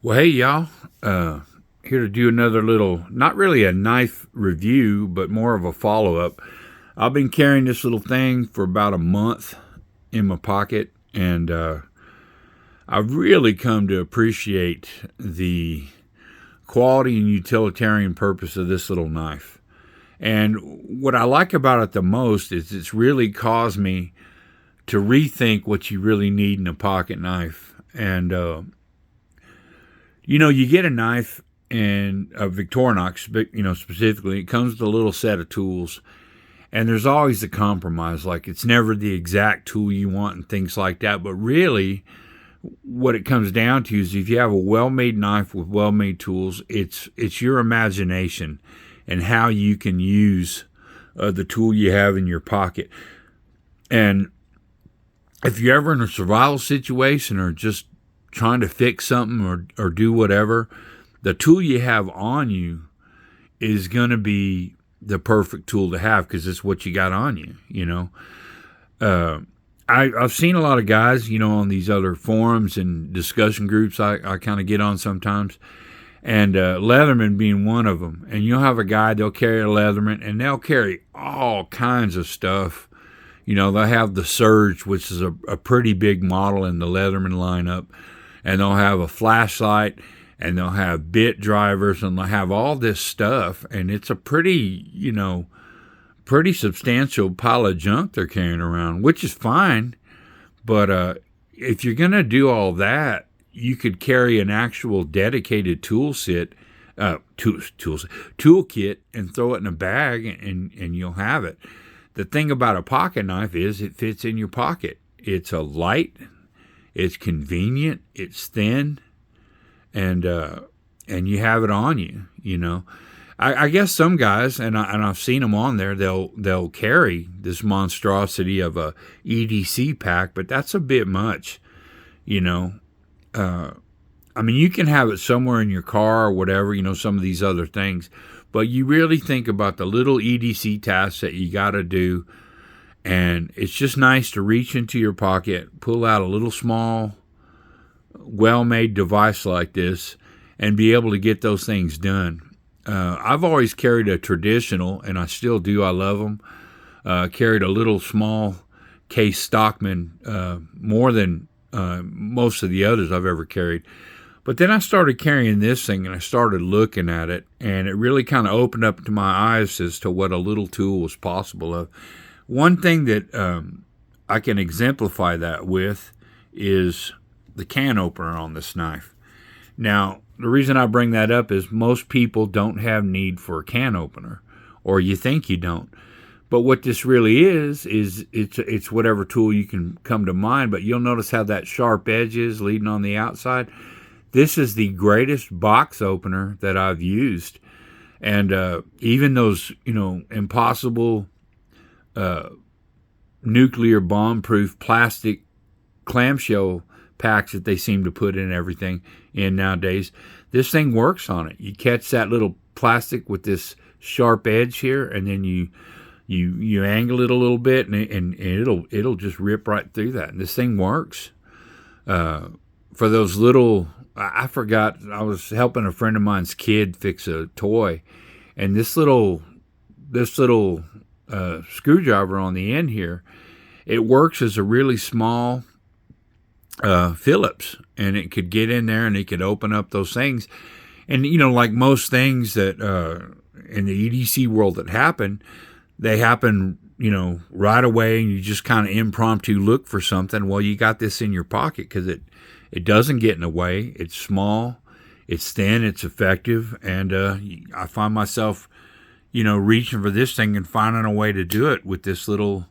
Well, hey, y'all. Here to do another little, not really a knife review, but more of a follow up. I've been carrying this little thing for about a month in my pocket, and I've really come to appreciate the quality and utilitarian purpose of this little knife. And what I like about it the most is it's really caused me to rethink what you really need in a pocket knife. And you get a knife and a Victorinox, but specifically, it comes with a little set of tools, and there's always a compromise. Like it's never the exact tool you want and things like that. But really, what it comes down to is if you have a well-made knife with well-made tools, it's your imagination and how you can use the tool you have in your pocket. And if you're ever in a survival situation or just trying to fix something or do whatever, the tool you have on you is going to be the perfect tool to have because it's what you got on you. I've seen a lot of guys, on these other forums and discussion groups I kind of get on sometimes, and Leatherman being one of them. And you'll have a guy, they'll carry a Leatherman, and they'll carry all kinds of stuff. They'll have the Surge, which is a pretty big model in the Leatherman lineup, and they'll have a flashlight, and they'll have bit drivers, and they'll have all this stuff, and it's a pretty substantial pile of junk they're carrying around, which is fine. But if you're going to do all that, you could carry an actual dedicated toolkit and throw it in a bag, and you'll have it. The thing about a pocket knife is it fits in your pocket. It's a light, it's convenient, it's thin, and you have it on you. I guess some guys, and I've seen them on there, they'll carry this monstrosity of a EDC pack, but that's a bit much, you can have it somewhere in your car or whatever, some of these other things, but you really think about the little EDC tasks that you got to do, and it's just nice to reach into your pocket, pull out a little small, well-made device like this, and be able to get those things done. I've always carried a traditional, and I still do. I love them. Carried a little small case Stockman, more than most of the others I've ever carried. But then I started carrying this thing, and I started looking at it, and it really kind of opened up to my eyes as to what a little tool was possible of. One thing that I can exemplify that with is the can opener on this knife. Now, the reason I bring that up is most people don't have need for a can opener, or you think you don't. But what this really is it's whatever tool you can come to mind, but you'll notice how that sharp edge is leading on the outside. This is the greatest box opener that I've used. And even those, impossible nuclear bomb-proof plastic clamshell packs that they seem to put in everything in nowadays, this thing works on it. You catch that little plastic with this sharp edge here, and then you angle it a little bit, and it'll just rip right through that. And this thing works. For those little, I forgot, I was helping a friend of mine's kid fix a toy, and this little screwdriver on the end here, it works as a really small Phillips, and it could get in there and it could open up those things. And like most things that in the EDC world that happen, they happen right away, and you just kind of impromptu look for something. Well, you got this in your pocket because it doesn't get in the way. It's small, it's thin, it's effective, and I find myself reaching for this thing and finding a way to do it with this little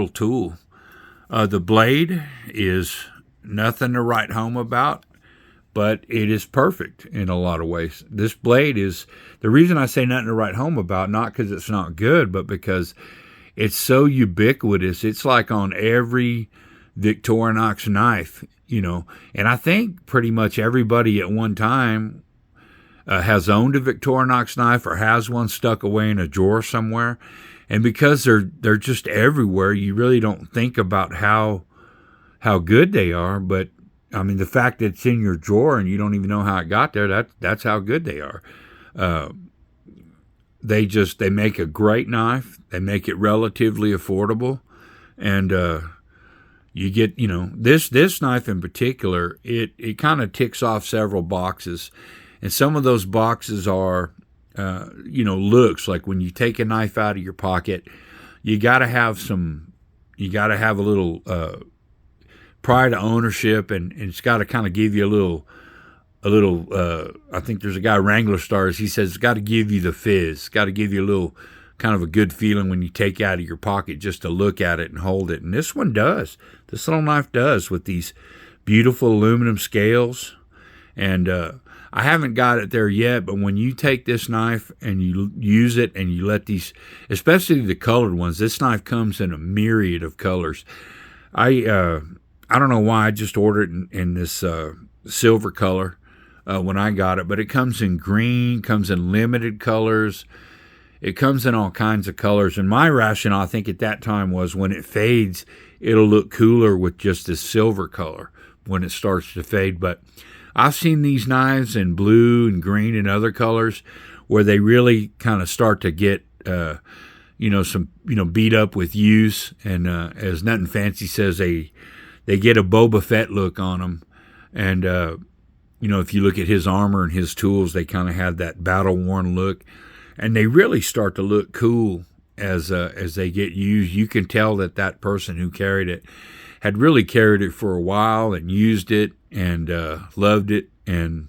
tool. The blade is nothing to write home about, but it is perfect in a lot of ways. This blade is, the reason I say nothing to write home about, not because it's not good, but because it's so ubiquitous. It's like on every Victorinox knife, and I think pretty much everybody at one time has owned a Victorinox knife or has one stuck away in a drawer somewhere. And because they're just everywhere, you really don't think about how good they are. But I mean, the fact that it's in your drawer and you don't even know how it got there, that's how good they are. Uh, they make a great knife. They make it relatively affordable, and you get, this knife in particular. It kind of ticks off several boxes, and some of those boxes are, looks like when you take a knife out of your pocket, you got to have a little pride of ownership, and it's got to kind of give you a little. I think there's a guy, Wrangler Stars. He says it's got to give you the fizz. It's got to give you a little kind of a good feeling when you take it out of your pocket just to look at it and hold it. And this one does. This little knife does, with these beautiful aluminum scales. And I haven't got it there yet, but when you take this knife and you use it and you let these, especially the colored ones, this knife comes in a myriad of colors. I don't know why I just ordered it in this silver color when I got it, but it comes in green, comes in limited colors. It comes in all kinds of colors. And my rationale, I think, at that time was when it fades, it'll look cooler with just this silver color when it starts to fade. But I've seen these knives in blue and green and other colors where they really kind of start to get, some, beat up with use. And as Nothing Fancy says, they get a Boba Fett look on them. And, if you look at his armor and his tools, they kind of have that battle-worn look. And they really start to look cool as they get used. You can tell that person who carried it had really carried it for a while and used it and loved it. And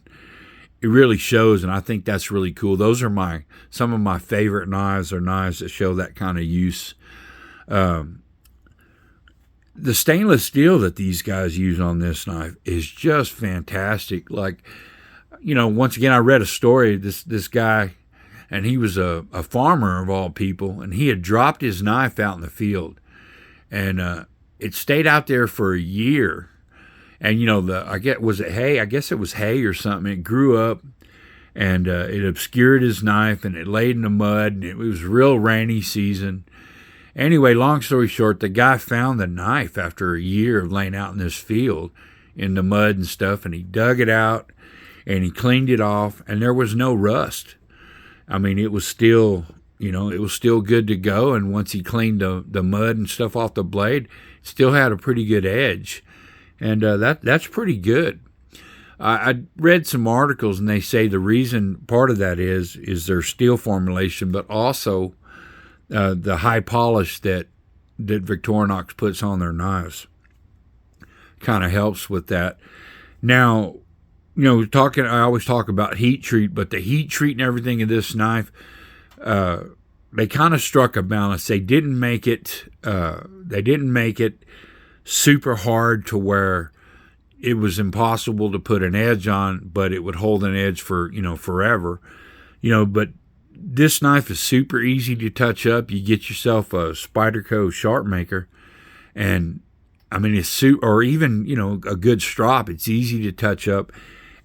it really shows, and I think that's really cool. Those are some of my favorite knives, are knives that show that kind of use. The stainless steel that these guys use on this knife is just fantastic. Like, once again, I read a story, this guy, and he was a farmer of all people, and he had dropped his knife out in the field, and it stayed out there for a year. And was it hay? I guess it was hay or something. It grew up, and it obscured his knife, and it laid in the mud, and it was a real rainy season. Anyway, long story short, the guy found the knife after a year of laying out in this field in the mud and stuff, and he dug it out, and he cleaned it off, and there was no rust. I mean, it was still, good to go, and once he cleaned the mud and stuff off the blade, it still had a pretty good edge, and that's pretty good. I read some articles, and they say the reason part of that is their steel formulation, but also the high polish that Victorinox puts on their knives kind of helps with that. Now, I always talk about heat treat, but the heat treat and everything of this knife, they kind of struck a balance. They didn't make it super hard to where it was impossible to put an edge on, but it would hold an edge for, forever. But this knife is super easy to touch up. You get yourself a Spyderco sharp maker, and I mean, or even, a good strop. It's easy to touch up.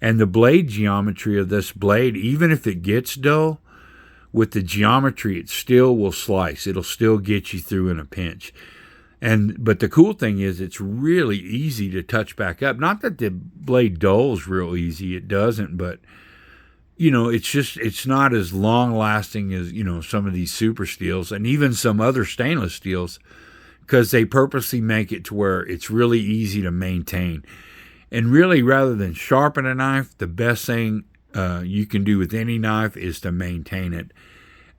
And the blade geometry of this blade, even if it gets dull, with the geometry, it still will slice. It'll still get you through in a pinch. But the cool thing is it's really easy to touch back up. Not that the blade dulls real easy. It doesn't, but it's not as long lasting as, some of these super steels and even some other stainless steels, because they purposely make it to where it's really easy to maintain. And really, rather than sharpen a knife, the best thing you can do with any knife is to maintain it.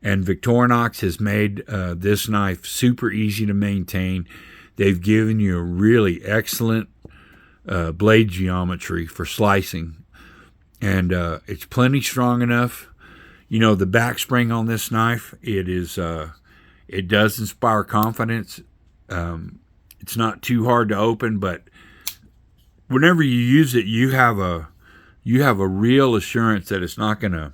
And Victorinox has made this knife super easy to maintain. They've given you a really excellent blade geometry for slicing. And it's plenty strong enough. The back spring on this knife, it does inspire confidence. It's not too hard to open, but whenever you use it, you have a real assurance that it's not going to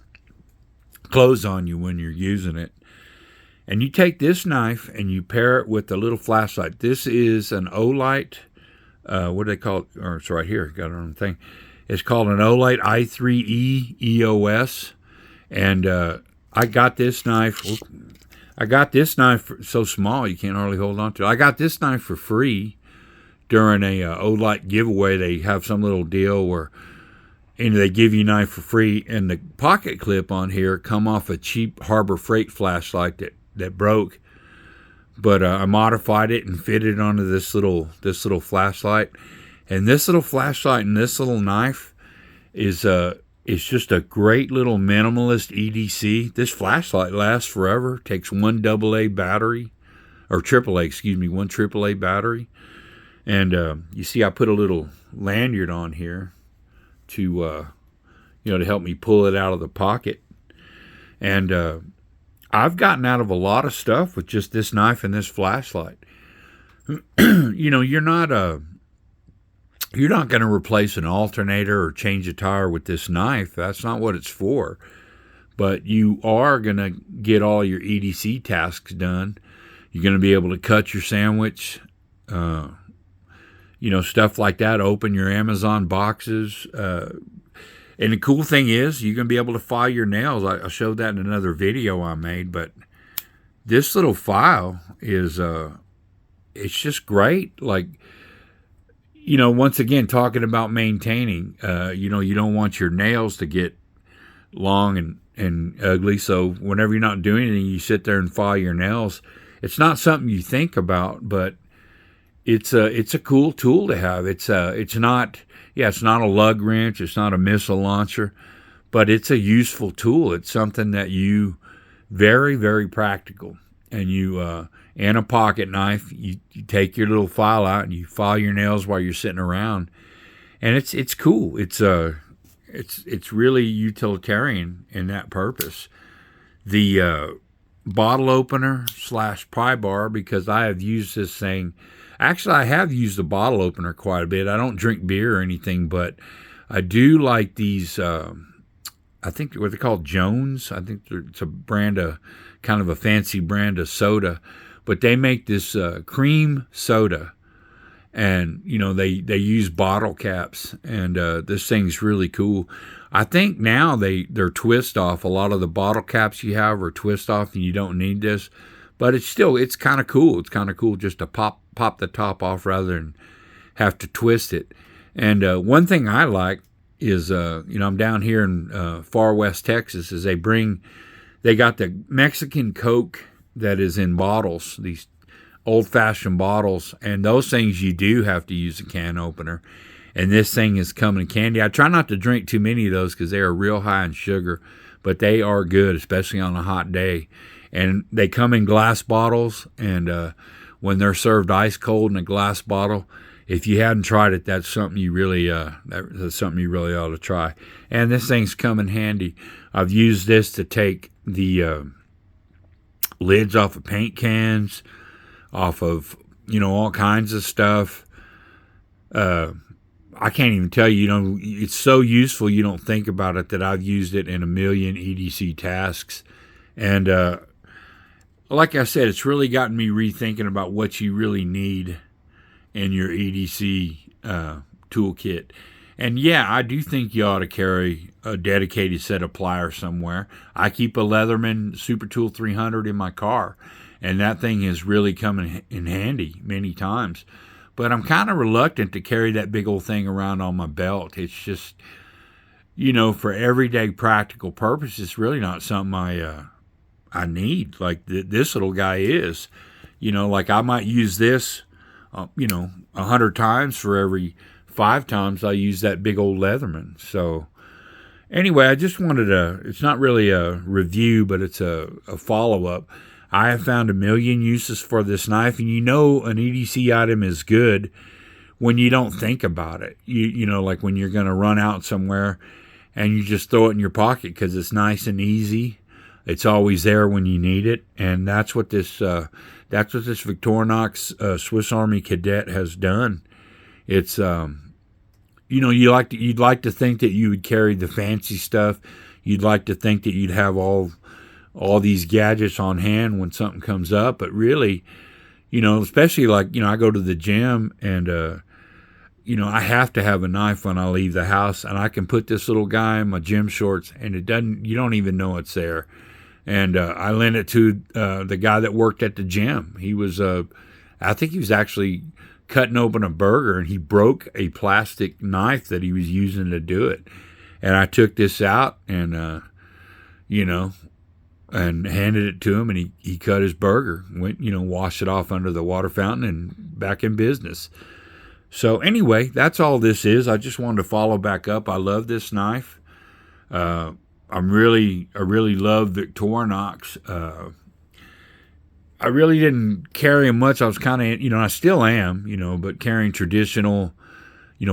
close on you when you're using it. And you take this knife and you pair it with a little flashlight. This is an Olight. What do they call it? Or it's right here. Got it on the thing. It's called an Olight i3E EOS. And I got this knife. So small you can't hardly hold on to it. I got this knife for free during a Olight giveaway, they have some little deal where they give you a knife for free, and the pocket clip on here come off a cheap Harbor Freight flashlight that broke. But I modified it and fitted it onto this little flashlight, and this little flashlight and this little knife is just a great little minimalist EDC. This flashlight lasts forever. Takes one AA battery, or AAA, excuse me, one AAA battery. And you see, I put a little lanyard on here to to help me pull it out of the pocket. And I've gotten out of a lot of stuff with just this knife and this flashlight. You're not going to replace an alternator or change a tire with this knife. That's not what it's for. But you are going to get all your EDC tasks done. You're going to be able to cut your sandwich, stuff like that, open your Amazon boxes. And the cool thing is, you're going to be able to file your nails. I showed that in another video I made, but this little file is, it's just great. Like, once again, talking about maintaining, you don't want your nails to get long and ugly. So whenever you're not doing anything, you sit there and file your nails. It's not something you think about, but it's a cool tool to have. It's not a lug wrench. It's not a missile launcher, but it's a useful tool. It's something that you very, very practical. And you, and a pocket knife, you take your little file out and you file your nails while you're sitting around. And it's cool. It's really utilitarian in that purpose. The bottle opener / pry bar, because I have used this thing. Actually, I have used the bottle opener quite a bit. I don't drink beer or anything, but I do like these, I think what they're called, Jones. I think it's a brand of, kind of a fancy brand of soda. But they make this cream soda. And, they use bottle caps. And this thing's really cool. I think now they're twist off. A lot of the bottle caps you have are twist off and you don't need this. But it's kind of cool. It's kind of cool just to pop the top off rather than have to twist it. And one thing I like is, I'm down here in far west Texas, is they got the Mexican Coke that is in bottles, these old-fashioned bottles, and those things you do have to use a can opener. And this thing is coming in candy. I try not to drink too many of those because they are real high in sugar, but they are good, especially on a hot day. And they come in glass bottles, and when they're served ice cold in a glass bottle, if you hadn't tried it, that's something you really that's something you really ought to try. And this thing's come in handy. I've used this to take the lids off of paint cans, off of all kinds of stuff. I can't even tell you. It's so useful you don't think about it that I've used it in a million EDC tasks. And like I said, it's really gotten me rethinking about what you really need in your EDC toolkit. And yeah, I do think you ought to carry a dedicated set of pliers somewhere. I keep a Leatherman Super Tool 300 in my car, and that thing has really come in handy many times. But I'm kind of reluctant to carry that big old thing around on my belt. It's just, for everyday practical purposes, it's really not something I need, like this little guy is. Like I might use this, 100 times for every 5 times I use that big old Leatherman. So anyway, I just wanted it's not really a review, but it's a follow-up. I have found a million uses for this knife, and an EDC item is good when you don't think about it. Like when you're going to run out somewhere and you just throw it in your pocket because it's nice and easy. It's always there when you need it, and that's what this Vixtorinox Swiss Army Cadet has done. It's you'd like to think that you would carry the fancy stuff. You'd like to think that you'd have all these gadgets on hand when something comes up, but really, especially like I go to the gym and I have to have a knife when I leave the house, and I can put this little guy in my gym shorts, and you don't even know it's there. And I lent it to the guy that worked at the gym. He was, I think he was actually cutting open a burger, and he broke a plastic knife that he was using to do it. And I took this out and, and handed it to him, and he cut his burger, went, washed it off under the water fountain, and back in business. So anyway, that's all this is. I just wanted to follow back up. I love this knife. I really love Vixtorinox. I really didn't carry them much. I was kind of, I still am, but carrying traditional,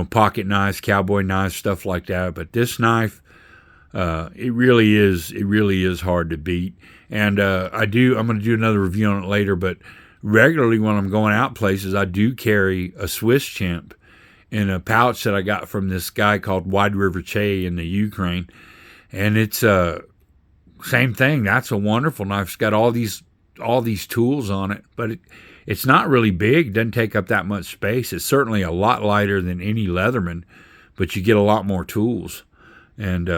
pocket knives, cowboy knives, stuff like that. But this knife, it really is hard to beat. And I'm going to do another review on it later, but regularly when I'm going out places, I do carry a Swiss Chimp in a pouch that I got from this guy called Wide River Che in the Ukraine. And it's same thing. That's a wonderful knife. It's got all these tools on it, but it's not really big. It doesn't take up that much space. It's certainly a lot lighter than any Leatherman, but you get a lot more tools. And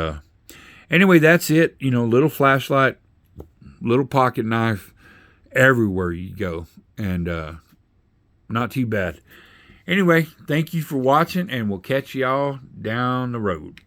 anyway, that's it. Little flashlight, little pocket knife, everywhere you go, and not too bad. Anyway, thank you for watching, and we'll catch y'all down the road.